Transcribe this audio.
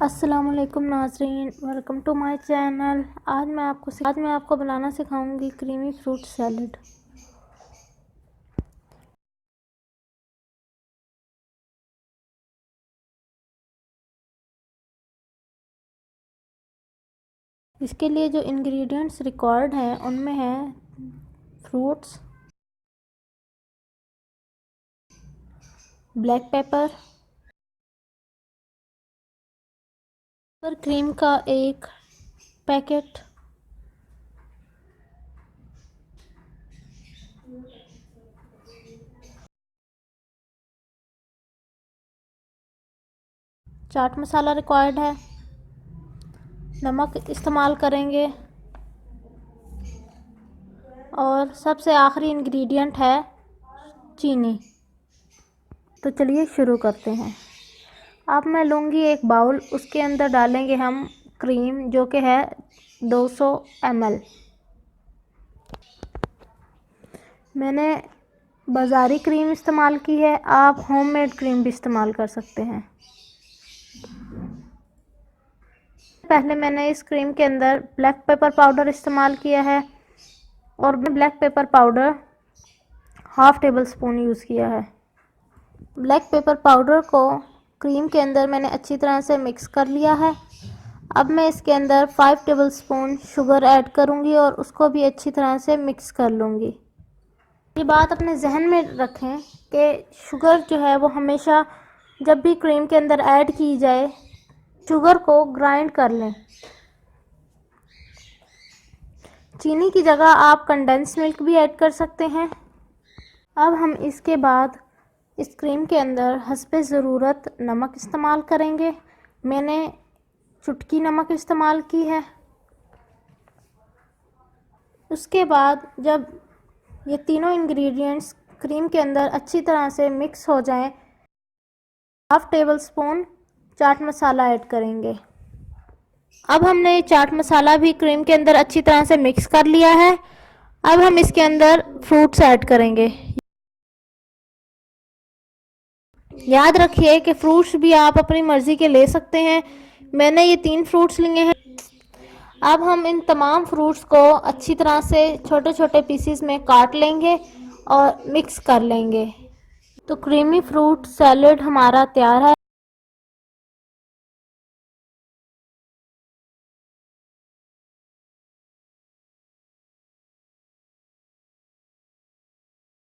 अस्सलाम वालेकुम नाज़रीन, वेलकम टू माय चैनल। आज मैं आपको बनाना सिखाऊंगी क्रीमी फ्रूट सैलड। इसके लिए जो इंग्रेडिएंट्स रिक्वायर्ड हैं उनमें है फ्रूट्स, ब्लैक पेपर, क्रीम का एक पैकेट, चाट मसाला रिक्वायर्ड है, नमक इस्तेमाल करेंगे और सबसे आखिरी इंग्रेडिएंट है चीनी। तो चलिए शुरू करते हैं। अब मैं लूँगी एक बाउल, उसके अंदर डालेंगे हम क्रीम जो कि है 200 ml। मैंने बाज़ारी क्रीम इस्तेमाल की है, आप होममेड क्रीम भी इस्तेमाल कर सकते हैं। पहले मैंने इस क्रीम के अंदर ब्लैक पेपर पाउडर इस्तेमाल किया है और black pepper powder half table spoon use किया है। ब्लैक पेपर पाउडर को क्रीम के अंदर मैंने अच्छी तरह से मिक्स कर लिया है। अब मैं इसके अंदर 5 टेबल स्पून शुगर ऐड करूँगी और उसको भी अच्छी तरह से मिक्स कर लूँगी। ये बात अपने जहन में रखें कि शुगर जो है वो हमेशा जब भी क्रीम के अंदर ऐड की जाए शुगर को ग्राइंड कर लें। चीनी की जगह आप कंडेंस मिल्क भी ऐड कर सकते हैं। अब हम इसके बाद इस क्रीम के अंदर हस्बे ज़रूरत नमक इस्तेमाल करेंगे। मैंने चुटकी नमक इस्तेमाल की है। उसके बाद जब ये तीनों इंग्रेडिएंट्स क्रीम के अंदर अच्छी तरह से मिक्स हो जाएं, half table spoon chaat masala add करेंगे। अब हमने चाट मसाला भी क्रीम के अंदर अच्छी तरह से मिक्स कर लिया है। अब हम इसके अंदर फ्रूट्स ऐड करेंगे। याद रखिए कि फ्रूट्स भी आप अपनी मर्ज़ी के ले सकते हैं। मैंने ये 3 फ्रूट्स लिए हैं। अब हम इन तमाम फ्रूट्स को अच्छी तरह से छोटे छोटे पीसेस में काट लेंगे और मिक्स कर लेंगे। तो क्रीमी फ्रूट सैलेड हमारा तैयार है।